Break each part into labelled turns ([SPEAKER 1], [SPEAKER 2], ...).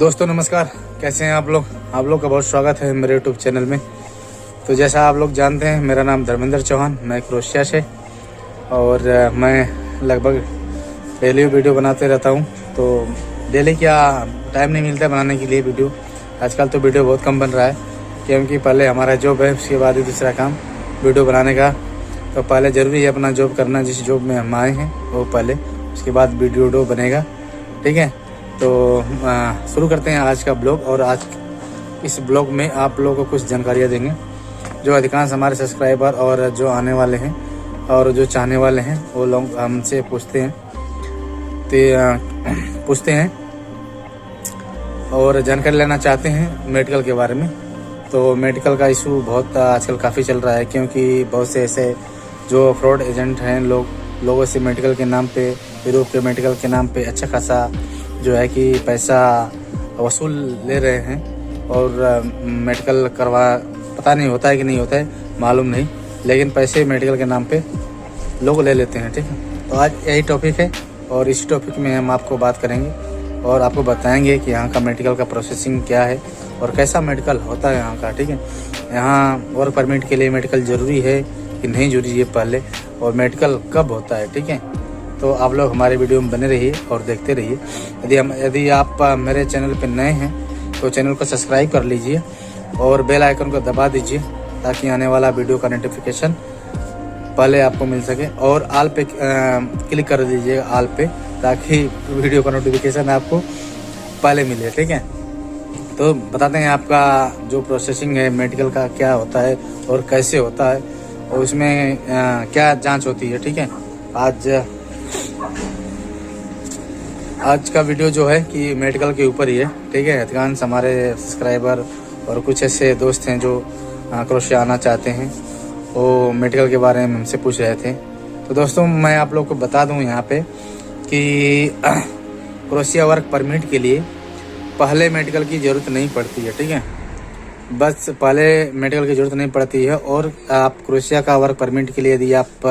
[SPEAKER 1] दोस्तों नमस्कार, कैसे हैं आप लोग का बहुत स्वागत है मेरे यूट्यूब चैनल में। तो जैसा आप लोग जानते हैं, मेरा नाम धर्मेंद्र चौहान, मैं क्रोएशिया से और मैं लगभग डेली वीडियो बनाते रहता हूं। तो डेली क्या टाइम नहीं मिलता बनाने के लिए वीडियो। आजकल तो वीडियो बहुत कम बन रहा है क्योंकि पहले हमारा जॉब है, उसके बाद ही दूसरा काम वीडियो बनाने का। तो पहले ज़रूरी है अपना जॉब करना, जिस जॉब में हम आए हैं वो पहले, उसके बाद वीडियो बनेगा। ठीक है, तो शुरू करते हैं आज का ब्लॉग। और आज इस ब्लॉग में आप लोगों को कुछ जानकारियाँ देंगे जो अधिकांश हमारे सब्सक्राइबर और जो आने वाले हैं और जो चाहने वाले हैं वो लोग हमसे पूछते हैं और जानकारी लेना चाहते हैं मेडिकल के बारे में। तो मेडिकल का इशू बहुत आजकल काफ़ी चल रहा है क्योंकि बहुत से ऐसे जो फ्रॉड एजेंट हैं लोगों से मेडिकल के नाम पे, यूरोप के मेडिकल के नाम पे अच्छा खासा जो है कि पैसा वसूल ले रहे हैं और मेडिकल करवा, पता नहीं होता है कि नहीं होता है मालूम नहीं, लेकिन पैसे मेडिकल के नाम पे लोग ले लेते हैं। ठीक है, तो आज यही टॉपिक है और इस टॉपिक में हम आपको बात करेंगे और आपको बताएंगे कि यहाँ का मेडिकल का प्रोसेसिंग क्या है और कैसा मेडिकल होता है यहाँ का। ठीक है, यहाँ वर्क परमिट के लिए मेडिकल ज़रूरी है कि नहीं ज़रूरी है पहले, और मेडिकल कब होता है। ठीक है, तो आप लोग हमारे वीडियो में बने रहिए और देखते रहिए। यदि आप मेरे चैनल पर नए हैं तो चैनल को सब्सक्राइब कर लीजिए और बेल आइकन को दबा दीजिए ताकि आने वाला वीडियो का नोटिफिकेशन पहले आपको मिल सके। और ऑल पे क्लिक कर दीजिए, ऑल पे, ताकि वीडियो का नोटिफिकेशन आपको पहले मिले। ठीक है, तो बताते हैं आपका जो प्रोसेसिंग है मेडिकल का क्या होता है और कैसे होता है और उसमें क्या जांच होती है। ठीक है, आज का वीडियो जो है कि मेडिकल के ऊपर ही है। ठीक है, अधिकांश हमारे सब्सक्राइबर और कुछ ऐसे दोस्त हैं जो क्रोएशिया आना चाहते हैं, वो मेडिकल के बारे में हमसे पूछ रहे थे। तो दोस्तों मैं आप लोग को बता दूं यहाँ पे कि क्रोएशिया वर्क परमिट के लिए पहले मेडिकल की ज़रूरत नहीं पड़ती है। ठीक है, बस पहले मेडिकल की ज़रूरत नहीं पड़ती है। और आप क्रोएशिया का वर्क परमिट के लिए यदि आप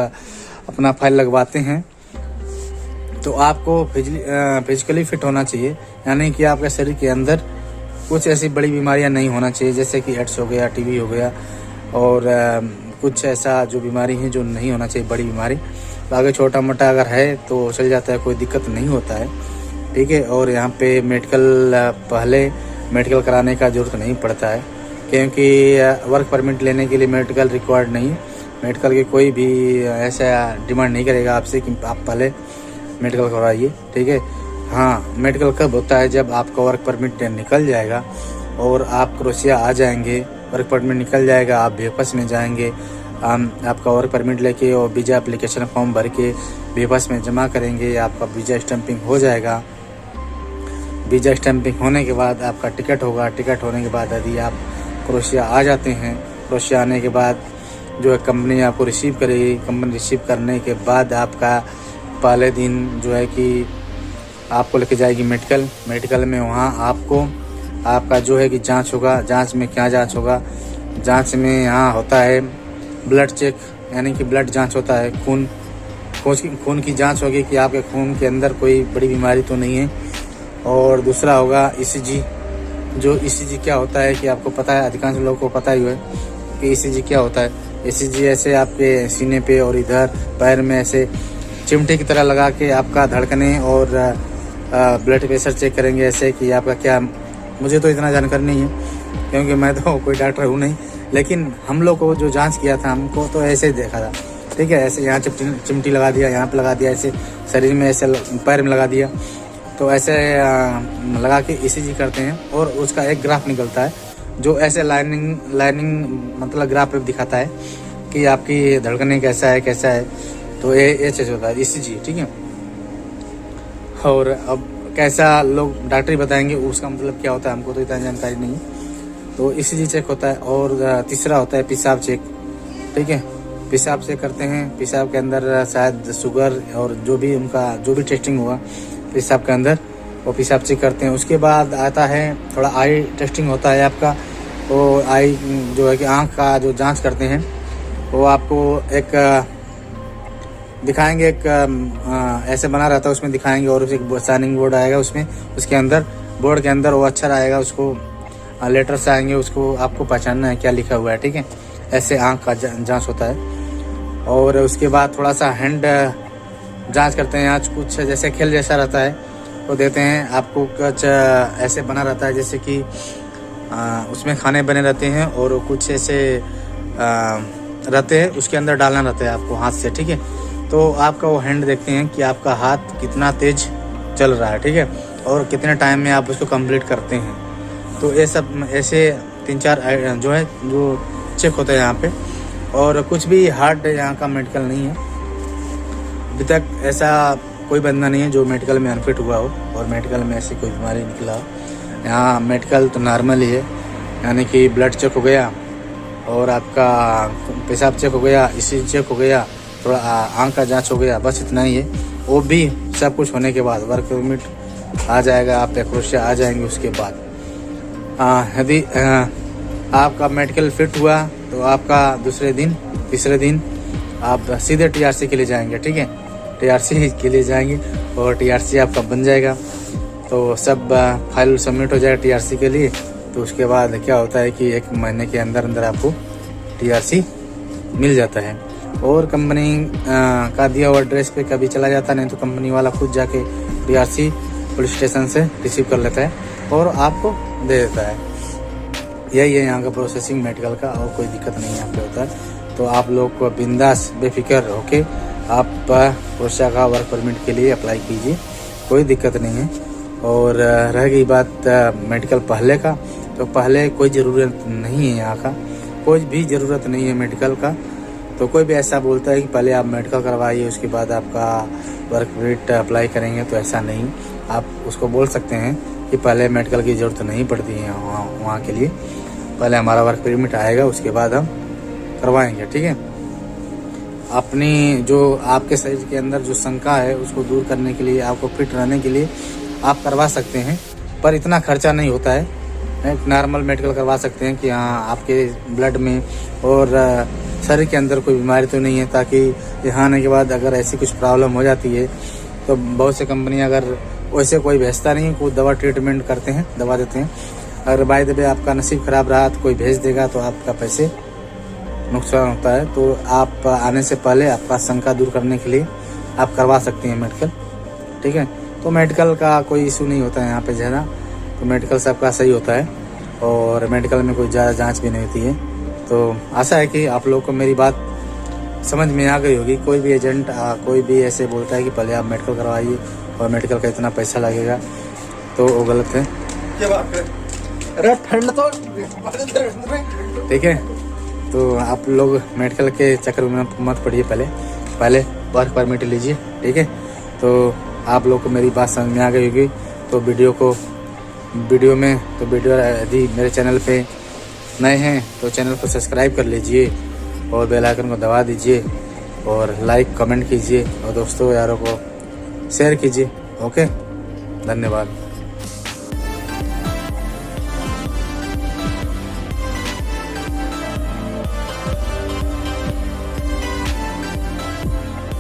[SPEAKER 1] अपना फाइल लगवाते हैं तो आपको फिजिकली फिट होना चाहिए, यानी कि आपके शरीर के अंदर कुछ ऐसी बड़ी बीमारियां नहीं होना चाहिए, जैसे कि एड्स हो गया, टीबी हो गया और कुछ ऐसा जो बीमारी है जो नहीं होना चाहिए, बड़ी बीमारी। तो आगे छोटा मोटा अगर है तो चल जाता है, कोई दिक्कत नहीं होता है। ठीक है, और यहाँ पे पहले मेडिकल कराने का ज़रूरत नहीं पड़ता है क्योंकि वर्क परमिट लेने के लिए मेडिकल रिक्वायर्ड नहीं है। मेडिकल की कोई भी ऐसा डिमांड नहीं करेगा आपसे कि आप पहले मेडिकल करवाइए। ठीक है, हाँ, मेडिकल कब होता है? जब आपका वर्क परमिट निकल जाएगा और आप क्रोएशिया आ जाएंगे, वर्क परमिट निकल जाएगा, आप वेफस में जाएंगे, आपका वर्क परमिट लेके और वीज़ा एप्लीकेशन फॉर्म भर के वेफस में जमा करेंगे, आपका वीज़ा स्टैंपिंग हो जाएगा। वीज़ा स्टैंपिंग होने के बाद आपका टिकट होगा। टिकट होने के बाद यदि आप क्रोएशिया आ जाते हैं, क्रोएशिया आने के बाद जो है कंपनी आपको रिसीव करेगी। कंपनी रिसीव करने के बाद आपका पहले दिन जो है कि आपको लेके जाएगी मेडिकल में। वहाँ आपका जो है कि जांच होगा। जांच में क्या जांच होगा? जांच में यहाँ होता है ब्लड चेक, यानी कि ब्लड जांच होता है, खून की जांच होगी कि आपके खून के अंदर कोई बड़ी बीमारी तो नहीं है। और दूसरा होगा ईसीजी। जो ईसीजी क्या होता है कि आपको पता है, अधिकांश लोगों को पता ही है कि ईसीजी क्या होता है। ईसीजी ऐसे आपके सीने पे और इधर पैर में ऐसे चिमटे की तरह लगा के आपका धड़कने और ब्लड प्रेशर चेक करेंगे, ऐसे कि आपका क्या। मुझे तो इतना जानकारी नहीं है क्योंकि मैं तो कोई डॉक्टर हूँ नहीं, लेकिन हम लोग को जो जांच किया था हमको तो ऐसे ही देखा था। ठीक है, ऐसे यहाँ चिमटी लगा दिया, यहाँ पे लगा दिया, ऐसे शरीर में, ऐसे पैर में लगा दिया, तो ऐसे लगा के ईसीजी करते हैं और उसका एक ग्राफ निकलता है जो ऐसे लाइनिंग मतलब ग्राफ दिखाता है कि आपकी धड़कने कैसा है। तो ये चीज़ होता है ईसीजी। ठीक है, और अब कैसा लोग डॉक्टर ही बताएंगे उसका मतलब क्या होता है, हमको तो इतना जानकारी नहीं है। तो ईसीजी चेक होता है। और तीसरा होता है पेशाब चेक। ठीक है, पेशाब चेक करते हैं। पेशाब के अंदर शायद शुगर और जो भी टेस्टिंग हुआ पेशाब के अंदर, वो पेशाब चेक करते हैं। उसके बाद आता है थोड़ा आई टेस्टिंग होता है आपका। वो आई जो है कि आँख का जो जांच करते हैं, वो आपको एक दिखाएंगे, एक ऐसे बना रहता है उसमें दिखाएंगे और एक साइनिंग बोर्ड आएगा उसमें, उसके अंदर बोर्ड के अंदर वो अक्षर आएगा, उसको लेटर्स आएंगे, उसको आपको पहचानना है क्या लिखा हुआ है, ठीक है। ऐसे आँख का जांच होता है। और उसके बाद थोड़ा सा हैंड जांच करते हैं। आज कुछ जैसे खेल जैसा रहता है तो देते हैं आपको, कुछ ऐसे बना रहता है जैसे कि उसमें खाने बने रहते हैं और कुछ ऐसे रहते हैं, उसके अंदर डालना रहता है आपको हाथ से, ठीक है। तो आपका वो हैंड देखते हैं कि आपका हाथ कितना तेज चल रहा है, ठीक है, और कितने टाइम में आप उसको कंप्लीट करते हैं। तो ये सब ऐसे 3-4 जो है जो चेक होता है यहाँ पे। और कुछ भी हार्ड यहाँ का मेडिकल नहीं है। अभी तक ऐसा कोई बंदा नहीं है जो मेडिकल में अनफिट हुआ हो और मेडिकल में ऐसी कोई बीमारी निकला हो। यहाँ मेडिकल तो नॉर्मल ही है, यानी कि ब्लड चेक हो गया और आपका पेशाब चेक हो गया, ECG चेक हो गया, थोड़ा आँख का जांच हो गया, बस इतना ही है। वो भी सब कुछ होने के बाद वर्क परमिट आ जाएगा, आप क्रोशिया आ जाएंगे। उसके बाद यदि आपका मेडिकल फिट हुआ तो आपका दूसरे दिन तीसरे दिन आप सीधे TRC के लिए जाएंगे, ठीक है। TRC के लिए जाएंगे और TRC आपका बन जाएगा। तो सब फाइल सबमिट हो जाएगा TRC के लिए। तो उसके बाद क्या होता है कि 1 महीने के अंदर अंदर आपको TRC मिल जाता है। और कंपनी का दिया हुआ एड्रेस पे कभी चला जाता, नहीं तो कंपनी वाला खुद जाके TRC पुलिस स्टेशन से रिसीव कर लेता है और आपको दे देता है। यही है यहाँ का प्रोसेसिंग मेडिकल का, और कोई दिक्कत नहीं यहाँ पे होता है। तो आप लोग को बिंदास बेफिक्र होके आप क्रोशिया का वर्क परमिट के लिए अप्लाई कीजिए, कोई दिक्कत नहीं है। और रह गई बात मेडिकल पहले का, तो पहले कोई ज़रूरत नहीं है, यहाँ का कोई भी ज़रूरत नहीं है मेडिकल का। तो कोई भी ऐसा बोलता है कि पहले आप मेडिकल करवाइए उसके बाद आपका वर्क परमिट अप्लाई करेंगे, तो ऐसा नहीं। आप उसको बोल सकते हैं कि पहले मेडिकल की ज़रूरत नहीं पड़ती है वहाँ के लिए, पहले हमारा वर्क परमिट आएगा उसके बाद हम करवाएंगे, ठीक है। अपनी जो आपके शरीर के अंदर जो शंका है उसको दूर करने के लिए, आपको फिट रहने के लिए आप करवा सकते हैं, पर इतना खर्चा नहीं होता है। एक नॉर्मल मेडिकल करवा सकते हैं कि हाँ आपके ब्लड में और शरीर के अंदर कोई बीमारी तो नहीं है, ताकि यहाँ आने के बाद अगर ऐसी कुछ प्रॉब्लम हो जाती है तो बहुत से कंपनियाँ अगर वैसे कोई भेजता नहीं, कोई दवा ट्रीटमेंट करते हैं, दवा देते हैं। अगर बाय द वे आपका नसीब ख़राब रहा तो कोई भेज देगा तो आपका पैसे नुकसान होता है। तो आप आने से पहले आपका शंका दूर करने के लिए आप करवा सकते हैं मेडिकल, ठीक है। तो मेडिकल का कोई इशू नहीं होता है यहाँ पे ज़्यादा, तो मेडिकल सबका सही होता है और मेडिकल में कोई ज़्यादा जांच भी नहीं होती है। तो आशा है कि आप लोगों को मेरी बात समझ में आ गई होगी। कोई भी एजेंट कोई भी ऐसे बोलता है कि पहले आप मेडिकल करवाइए और मेडिकल का इतना पैसा लगेगा, तो वो गलत है।
[SPEAKER 2] क्या बात है? अरे ठंड तो
[SPEAKER 1] ठीक है। तो आप लोग मेडिकल के चक्कर में मत पड़िए, पहले वर्क परमिट लीजिए, ठीक है। तो आप लोग को मेरी बात समझ में आ गई होगी। तो वीडियो यदि मेरे चैनल पे नए हैं तो चैनल को सब्सक्राइब कर लीजिए और बेल आइकन को दबा दीजिए और लाइक कमेंट कीजिए और दोस्तों यारों को शेयर कीजिए। ओके, धन्यवाद।